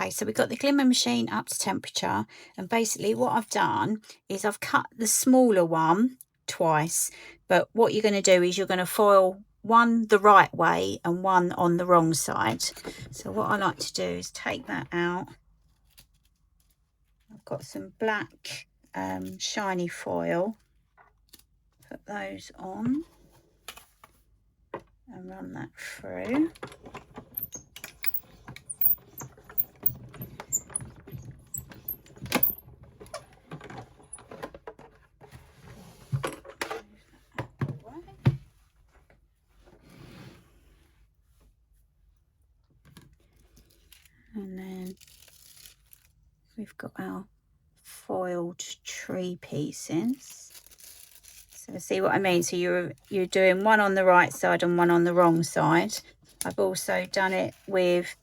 Okay, so we've got the glimmer machine up to temperature, and basically what I've done is I've cut the smaller one twice, but what you're going to do is you're going to foil one the right way and one on the wrong side. So what I like to do is take that out. I've got some black shiny foil, put those on and run that through. And then we've got our foiled tree pieces. So see what I mean? So you're doing one on the right side and one on the wrong side. I've also done it with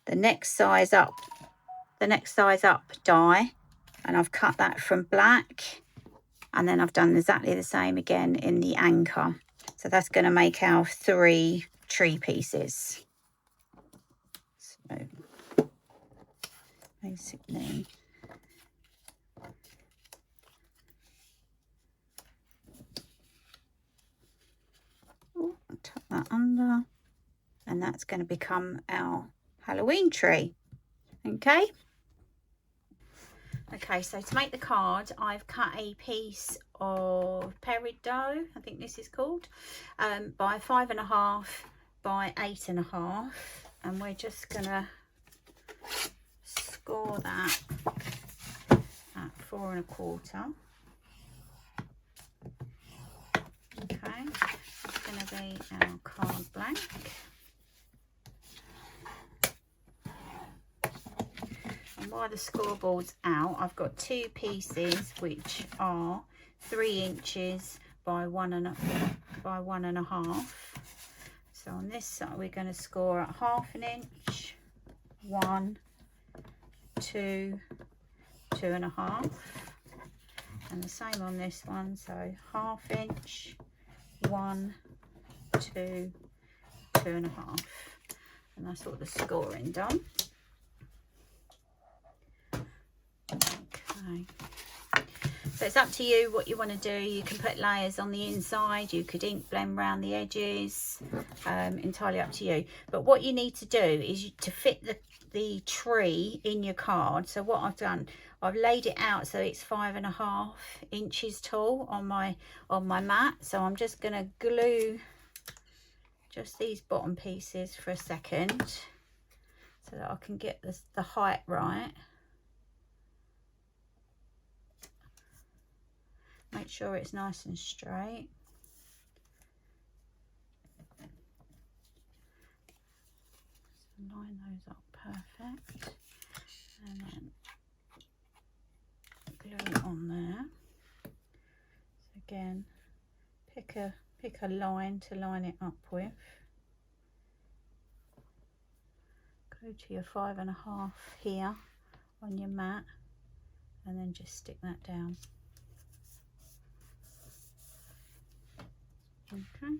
the next size up die, and I've cut that from black, and then I've done exactly the same again in the anchor. So that's going to make our 3 tree pieces. So basically, tuck that under, and that's going to become our Halloween tree. Okay, so to make the card, I've cut a piece of peridot, I think this is called, by 5.5 by 8.5, and we're just gonna score that at 4.25. Okay, it's gonna be our card blank. And while the scoreboard's out, I've got 2 pieces which are 3 inches by 1.5. So on this side we're going to score at 1/2 inch, 1, 2, 2.5, and the same on this one. So 1/2 inch, 1, 2, 2.5, and that's all the scoring done. Okay, so it's up to you what you want to do. You can put layers on the inside, you could ink blend around the edges, entirely up to you. But what you need to do is to fit the tree in your card. So what I've done, I've laid it out so it's 5.5 inches tall on my mat. So I'm just going to glue just these bottom pieces for a second so that I can get the height right. Make sure it's nice and straight. So line those up perfect, and then glue it on there. So again, pick a line to line it up with. Go to your 5.5 here on your mat, and then just stick that down. Okay,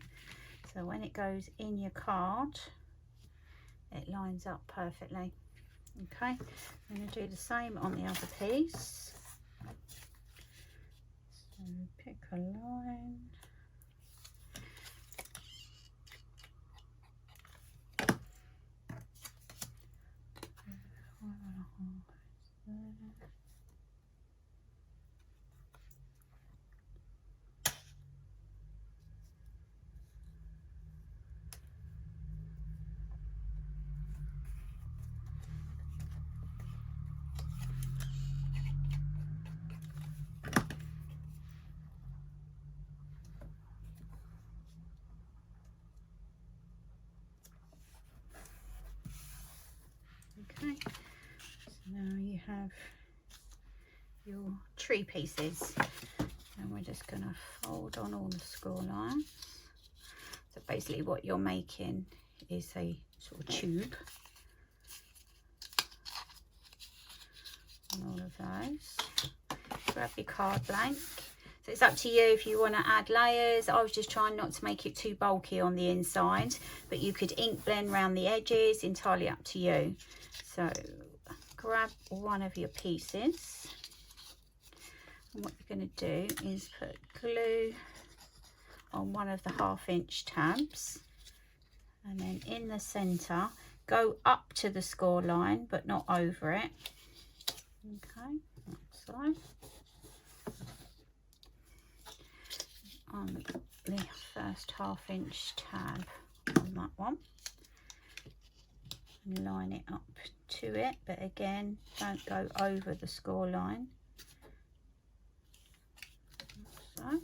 so when it goes in your card, it lines up perfectly. Okay, I'm going to do the same on the other piece. So pick a line. Okay, so now you have your tree pieces, and we're just going to fold on all the score lines. So basically what you're making is a sort of tube on all of those. Grab your card blank. So it's up to you if you want to add layers. I was just trying not to make it too bulky on the inside, but you could ink blend around the edges, entirely up to you. So grab one of your pieces, and what you're going to do is put glue on one of the 1/2 inch tabs, and then in the center go up to the score line but not over it. Okay, like so. On the first 1/2 inch tab on that one, and line it up to it, but again don't go over the score line. So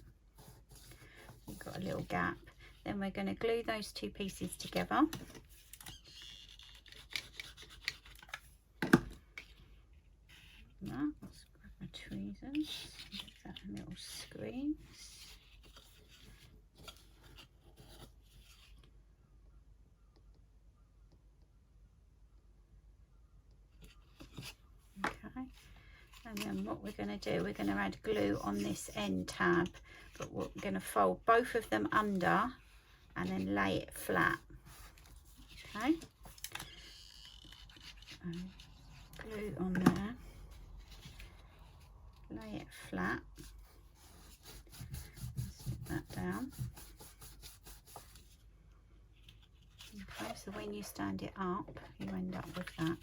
we've got a little gap. Then we're going to glue those 2 pieces together. Now, let's grab my tweezers, give that a little squeeze. Okay, and then what we're going to do, we're going to add glue on this end tab, but we're going to fold both of them under and then lay it flat. Okay, and glue on there, lay it flat, stick that down. Okay, so when you stand it up, you end up with that.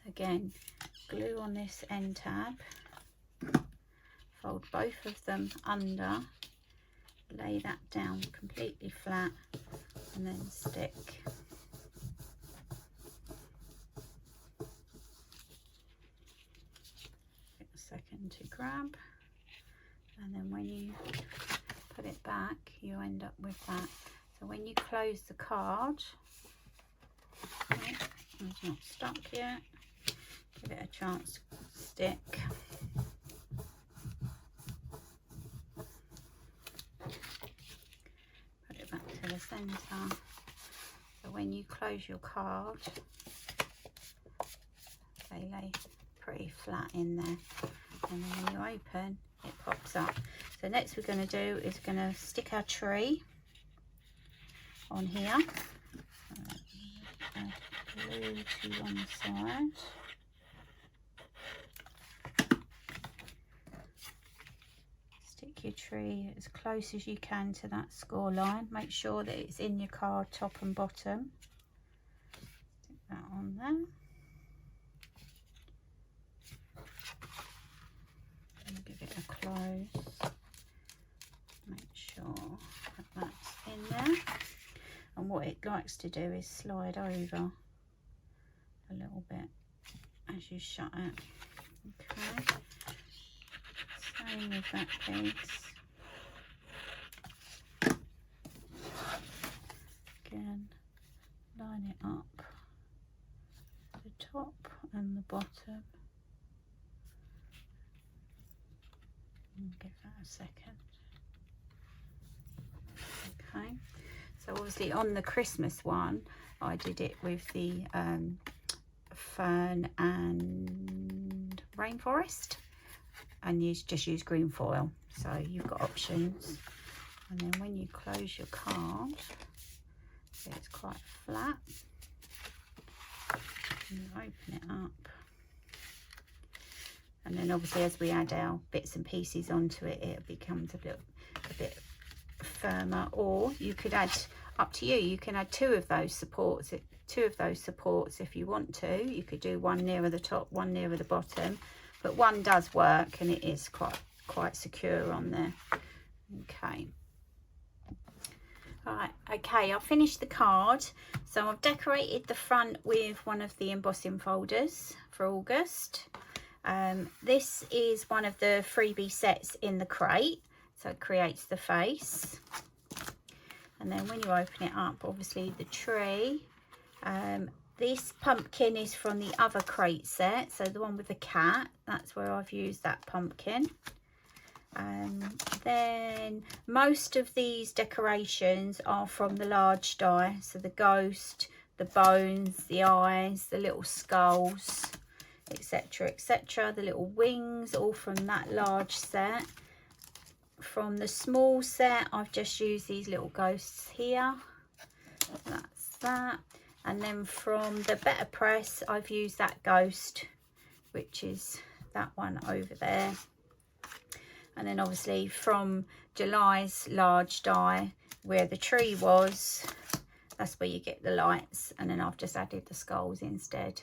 So again, glue on this end tab, fold both of them under, lay that down completely flat, and then stick. Get a second to grab, and then when you put it back, you end up with that. So when you close the card, okay, it's not stuck yet, give it a chance to stick. Put it back to the centre. So when you close your card, they lay pretty flat in there, and then when you open, it pops up. So next we're going to do is going to stick our tree on here. Glue to one side. Stick your tree as close as you can to that score line. Make sure that it's in your card top and bottom. Stick that on there. And give it a close. Make sure that that's in there. And what it likes to do is slide over a little bit as you shut it. Okay. Same with that piece. Again, line it up, the top and the bottom. And give that a second. Okay. So obviously on the Christmas one, I did it with the fern and rainforest, and just use green foil. So you've got options. And then when you close your card, so it's quite flat, and you open it up. And then obviously as we add our bits and pieces onto it, it becomes a bit firmer. Or you could add, up to you, you can add two of those supports if you want to. You could do one nearer the top, one nearer the bottom, but one does work and it is quite secure on there. Okay. Right, okay, I've finished the card. So I've decorated the front with one of the embossing folders for August. This is one of the freebie sets in the crate, so it creates the face. And then when you open it up, obviously the tree. This pumpkin is from the other crate set, so the one with the cat, that's where I've used that pumpkin. Then most of these decorations are from the large die, so the ghost, the bones, the eyes, the little skulls, etc, etc, the little wings, all from that large set. From the small set, I've just used these little ghosts here. That's that. And then from the Better Press, I've used that Ghost, which is that one over there. And then obviously from July's large die, where the tree was, that's where you get the lights. And then I've just added the skulls instead.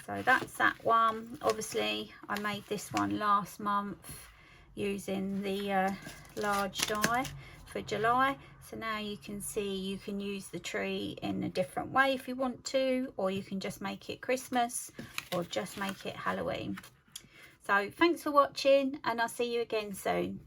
So that's that one. Obviously I made this one last month using the large die for July. So now you can see you can use the tree in a different way if you want to, or you can just make it Christmas or just make it Halloween. So thanks for watching, and I'll see you again soon.